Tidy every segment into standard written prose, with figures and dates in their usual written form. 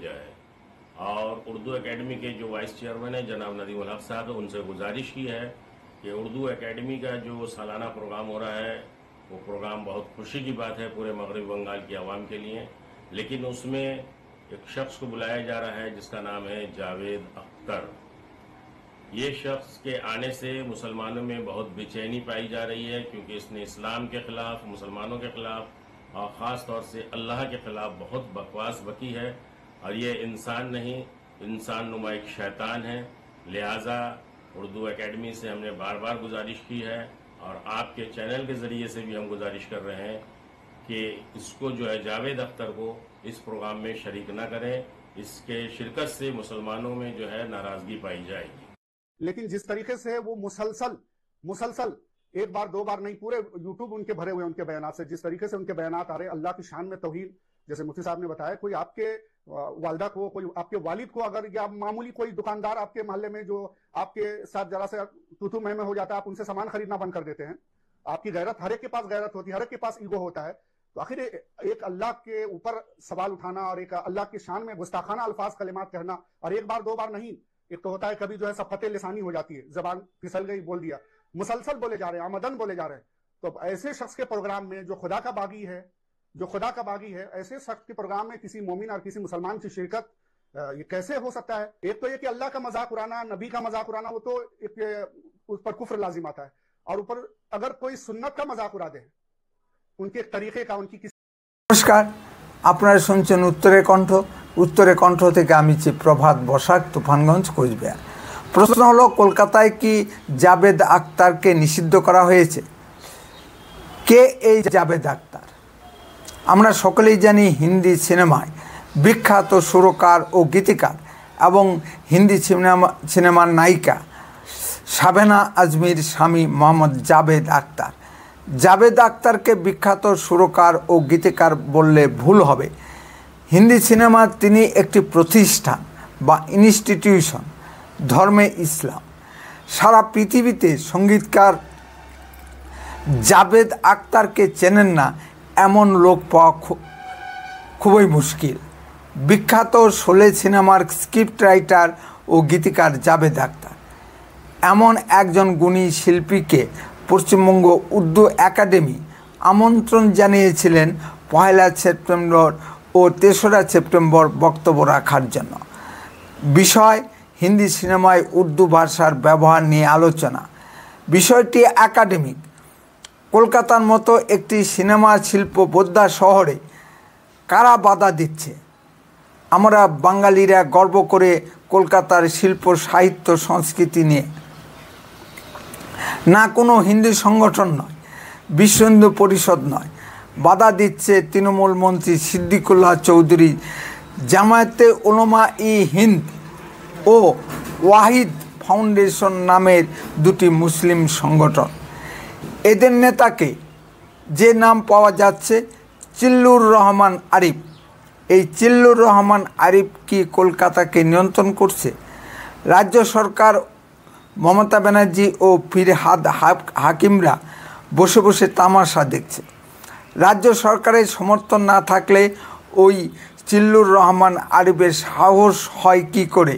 भेजा है। और उर्दू एकेडमी के जो वाइस चेयरमैन है जनाब नदीम उल हक साहब, उनसे गुजारिश की है कि उर्दू एकेडमी का जो सालाना प्रोग्राम हो रहा है वो प्रोग्राम बहुत खुशी की बात है पूरे मगरबी बंगाल की आवाम के लिए, लेकिन उसमें एक शख्स को बुलाया जा रहा है जिसका नाम है जावेद अख्तर। ये शख्स के आने से मुसलमानों में बहुत बेचैनी पाई जा रही है, क्योंकि इसने इस्लाम के खिलाफ, मुसलमानों के खिलाफ और ख़ास तौर से अल्लाह के खिलाफ बहुत बकवास बकी है। और ये इंसान नहीं, इंसान नुमा एक शैतान है। लिहाजा उर्दू एकेडमी से हमने बार बार गुजारिश की है और आपके चैनल के ज़रिए से भी हम गुजारिश कर रहे हैं कि इसको जो है जावेद अख्तर को इस प्रोग्राम में शरीक न करें। इसके शिरकत से मुसलमानों में जो है नाराज़गी पाई जाएगी। लेकिन जिस तरीके से वो मुसलसल एक बार दो बार नहीं, पूरे यूट्यूब उनके भरे हुए उनके बयानात से, जिस तरीके से उनके बयानात आ रहे, अल्लाह की शान में तौहीन, जैसे मुफ्ती साहब ने बताया, कोई आपके वालदा को, कोई आपके वालिद को अगर, या मामूली कोई दुकानदार आपके मोहल्ले में जो आपके साथ जरा से तू मैं हो जाता है, आप उनसे सामान खरीदना बंद कर देते हैं। आपकी गैरत, हर एक के पास गैरत होती है, हर एक के पास ईगो होता है। तो आखिर एक अल्लाह के ऊपर सवाल उठाना और एक अल्लाह की शान में गुस्ताखाना अल्फाज कलिमात कहना, और एक बार दो बार नहीं, एक तो होता है कभी जो है सफते लिसानी हो जाती है, जबान फिसल गई, बोल दिया, मुसलसल बोले जा रहे हैं, आमदन बोले जा रहे हैं। तो ऐसे शख्स के प्रोग्राम में जो खुदा का बागी है, ऐसे शख्स के प्रोग्राम में किसी मोमिन और किसी मुसलमान की शिरकत ये कैसे हो सकता है? एक तो ये कि अल्लाह का मजाक उड़ाना, नबी का मजाक उड़ाना, वो तो एक उस पर कुफ्र लाजिम आता है। और ऊपर अगर कोई सुन्नत का मजाक उड़ा दे, उनके तरीके का, उनकी किसी। नमस्कार, আপনারা শুনছেন উত্তরে কণ্ঠ থেকে আমি প্রভাত বসাক, তুফানগঞ্জ, কোচবিহার। প্রশ্ন হলো, কলকাতায় কি জাবেদ আক্তারকে নিষিদ্ধ করা হয়েছে? কে এই জাবেদ আক্তার? আমরা সকলেই জানি হিন্দি সিনেমায় বিখ্যাত সুরকার ও গীতিকার এবং হিন্দি সিনেমার নায়িকা শাবেনা আজমির স্বামী মোহাম্মদ জাবেদ আক্তার। জাবেদ আক্তারকে বিখ্যাত সুরকার ও গীতিকার বললে ভুল হবে। হিন্দি সিনেমার তিনি একটি প্রতিষ্ঠান বা ইনস্টিটিউশন, ধর্মে ইসলাম। সারা পৃথিবীতে সঙ্গীতকার জাবেদ আক্তারকে চেনেন না এমন লোক পাওয়া খুবই মুশকিল। বিখ্যাত শোলে সিনেমার স্ক্রিপ্ট রাইটার ও গীতিকার জাবেদ আক্তার এমন একজন গুণী শিল্পীকে পশ্চিমবঙ্গ উর্দু একাডেমি আমন্ত্রণ জানিয়েছিলেন 1 সেপ্টেম্বর ও 3 সেপ্টেম্বর বক্তব্য রাখার জন্য। বিষয় হিন্দি সিনেমায় উর্দু ভাষার ব্যবহার নিয়ে আলোচনা। বিষয়টি একাডেমিক। কলকাতার মতো একটি সিনেমা শিল্প বোদ্ধা শহরে কারা বাধা দিচ্ছে? আমরা বাঙালিরা গর্ব করে কলকাতার শিল্প, সাহিত্য, সংস্কৃতি নিয়ে। না কোনো হিন্দু সংগঠন নয়, বিশ্ব হিন্দু পরিষদ নয়, বাধা দিচ্ছে তৃণমূল মন্ত্রী সিদ্দিকুল্লাহ চৌধুরী, জামায়াতে উলামা ই হিন্দ ও ওয়াহিদ ফাউন্ডেশন নামের দুটি মুসলিম সংগঠন। এদের নেতাকে যে নাম পাওয়া যাচ্ছে চিল্লুর রহমান আরিফ, এই চিল্লুর রহমান আরিফ কি কলকাতাকে নিয়ন্ত্রণ করছে? রাজ্য সরকার, মমতা ব্যানার্জি ও ফিরহাদ হাকিমরা বসে বসে তামাশা দেখছে। রাজ্য সরকারের সমর্থন না থাকলে ওই চিল্লুর রহমান আরিফের সাহস হয় কি করে?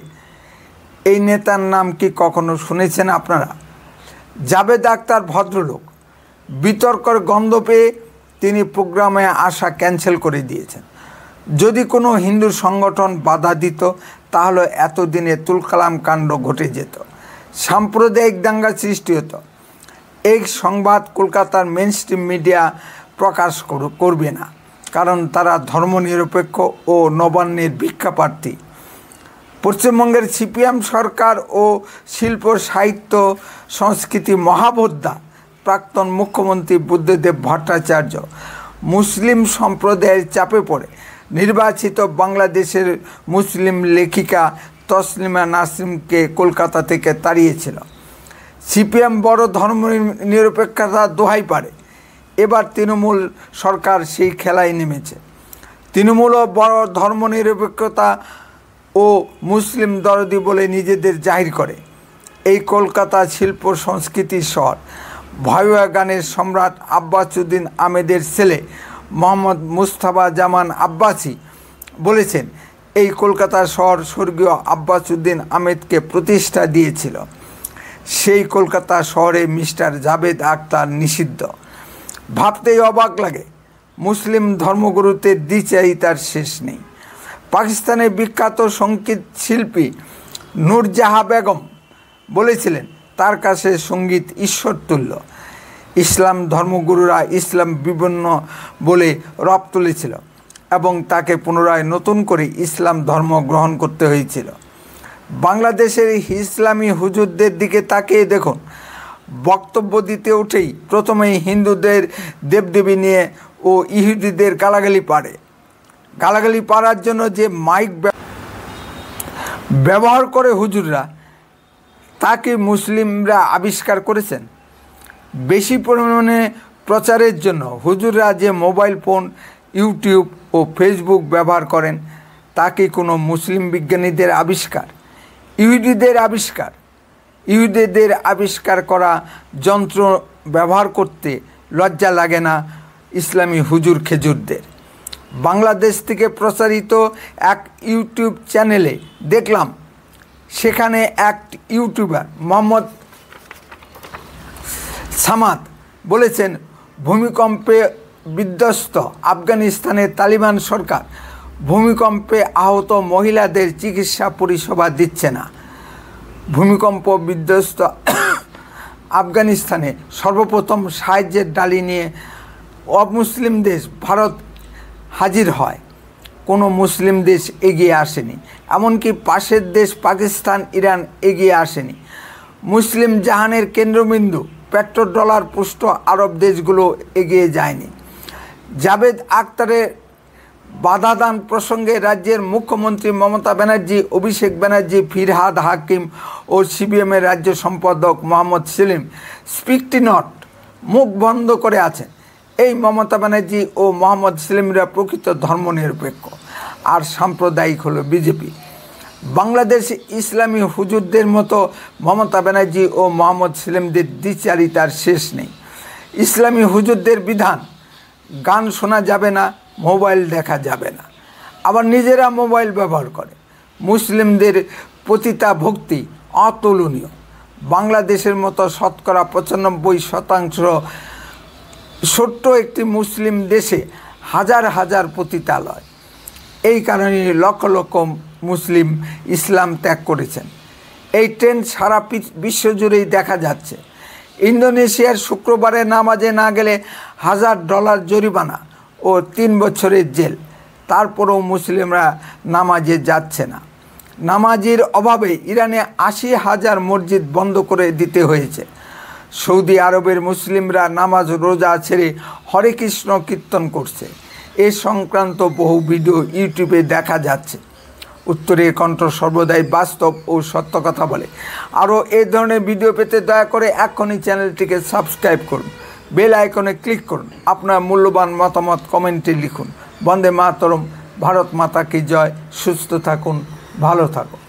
এই নেতার নাম কি কখনো শুনেছেন আপনারা? জাবেদ আক্তার ভদ্রলোক। বিতর্কের গন্ধ পেয়ে তিনি প্রোগ্রামে আসা ক্যান্সেল করে দিয়েছেন। যদি কোনো হিন্দু সংগঠন বাধা দিত তাহলে এতদিনে তুলকালাম কাণ্ড ঘটে যেত, সাম্প্রদায়িক দাঙ্গা সৃষ্টি হতো। এই সংবাদ কলকাতার মেইনস্ট্রিম মিডিয়া প্রকাশ করবে না, কারণ তারা ধর্মনিরপেক্ষ ও নবান্নের ভিক্ষাপ্রার্থী। পশ্চিমবঙ্গের সিপিএম সরকার ও শিল্প, সাহিত্য, সংস্কৃতি মহাবোদ্ধা প্রাক্তন মুখ্যমন্ত্রী বুদ্ধদেব ভট্টাচার্য মুসলিম সম্প্রদায়ের চাপে পড়ে নির্বাচিত বাংলাদেশের মুসলিম লেখিকা তসলিমা নাসরিনকে কলকাতা থেকে তাড়িয়েছিল। সিপিএম বড় ধর্মনিরপেক্ষতা দোহাই পারে। এবার তৃণমূল সরকার সেই খেলায় নেমেছে। তৃণমূলও বড় ধর্মনিরপেক্ষতা ও মুসলিম দরদি বলে নিজেদের জাহির করে। এই কলকাতা শিল্প সংস্কৃতির শহর। ভয়য়া গানের সম্রাট আব্বাসউদ্দিন আহমেদের ছেলে মোহাম্মদ মুস্তাফা জামান আব্বাসি বলেছেন, এই কলকাতা শহর স্বর্গীয় আব্বাস উদ্দিন আহমেদকে প্রতিষ্ঠা দিয়েছিল। সেই কলকাতা শহরে মিস্টার জাভেদ আখতার নিষিদ্ধ। ভাবতেই অবাক লাগে, মুসলিম ধর্মগুরুতে দ্বিচারিতার শেষ নেই। পাকিস্তানের বিখ্যাত সঙ্গীত শিল্পী নূরজাহাঁ বেগম বলেছিলেন, তার কাছে সঙ্গীত ঈশ্বর তুল্য। ইসলাম ধর্মগুরুরা ইসলাম বিভিন্ন বলে রব তুলেছিল এবং তাকে পুনরায় নতুন করে ইসলাম ধর্ম গ্রহণ করতে হয়েছিল। বাংলাদেশের ইসলামী হুজুরদের দিকে তাকিয়ে দেখুন, বক্তব্য দিতে উঠেই প্রথমেই হিন্দুদের দেবদেবী নিয়ে ও ইহুদিদের গালাগালি পাড়ার জন্য যে মাইক ব্যবহার করে হুজুররা, তাকে মুসলিমরা আবিষ্কার করেছেন। বেশি পরিমাণে প্রচারের জন্য হুজুররা যে মোবাইল ফোন, ইউটিউব ও ফেসবুক ব্যবহার করেন, তা কি কোনো মুসলিম বিজ্ঞানীদের আবিষ্কার? ইহুদিদের আবিষ্কার করা যন্ত্র ব্যবহার করতে লজ্জা লাগে না ইসলামী হুজুর খেজুরদের? বাংলাদেশ থেকে প্রচারিত এক ইউটিউব চ্যানেলে দেখলাম, সেখানে এক ইউটিউবার মোহাম্মদ সামাদ বলেছেন, ভূমিকম্পে বিধ্বস্ত আফগানিস্তানের তালিবান সরকার ভূমিকম্পে আহত মহিলাদের চিকিৎসা পরিষেবা দিচ্ছে না। ভূমিকম্প বিধ্বস্ত আফগানিস্তানে সর্বপ্রথম সাহায্যের ডালি নিয়ে অমুসলিম দেশ ভারত হাজির হয়। কোনো মুসলিম দেশ এগিয়ে আসেনি, এমনকি পাশের দেশ পাকিস্তান, ইরান এগিয়ে আসেনি। মুসলিম জাহানের কেন্দ্রবিন্দু পেট্রো ডলার পুষ্ট আরব দেশগুলো এগিয়ে যায়নি। জাভেদ আখতারের বাধাদান প্রসঙ্গে রাজ্যের মুখ্যমন্ত্রী মমতা ব্যানার্জি, অভিষেক ব্যানার্জি, ফিরহাদ হাকিম ও সিপিএমের রাজ্য সম্পাদক মোহাম্মদ সেলিম স্পিকটি নট, মুখ বন্ধ করে আছেন। এই মমতা ব্যানার্জি ও মোহাম্মদ সেলিমরা প্রকৃত ধর্মনিরপেক্ষ, আর সাম্প্রদায়িক হলো বিজেপি। বাংলাদেশ ইসলামী হুজুরদের মতো মমতা ব্যানার্জি ও মোহাম্মদ সেলিমদের দ্বিচারিতার শেষ নেই। ইসলামী হুজুরদের বিধান, গান শোনা যাবে না, মোবাইল দেখা যাবে না, আবার নিজেরা মোবাইল ব্যবহার করে। মুসলিমদের পতিতা ভক্তি অতুলনীয়। বাংলাদেশের মতো শতকরা 95% ছোট্ট একটি মুসলিম দেশে হাজার হাজার পতিতালয়। এই কারণে লক্ষ লক্ষ মুসলিম ইসলাম ত্যাগ করেছেন। এই ট্রেন্ড সারা বিশ্বজুড়েই দেখা যাচ্ছে। ইন্দোনেশিয়ার শুক্রবারে নামাজে না গেলে $1000 জরিমানা ও 3 বছরের জেল। তারপরেও মুসলিমরা নামাজে যাচ্ছে না। নামাজের অভাবে ইরানে 80,000 মসজিদ বন্ধ করে দিতে হয়েছে। সৌদি আরবের মুসলিমরা নামাজ রোজা ছেড়ে হরে কৃষ্ণ কীর্তন করছে। এ সংক্রান্ত বহু ভিডিও ইউটিউবে দেখা যাচ্ছে। উত্তরের কণ্ঠ সর্বদাই বাস্তব ও সত্য কথা বলে। আরও এই ধরনের ভিডিও পেতে দয়া করে এখনই চ্যানেলটিকে সাবস্ক্রাইব করুন, বেল আইকনে ক্লিক করুন, আপনার মূল্যবান মতামত কমেন্টে লিখুন। বন্দে মাতরম, ভারত মাতা কি জয়। সুস্থ থাকুন, ভালো থাকুন।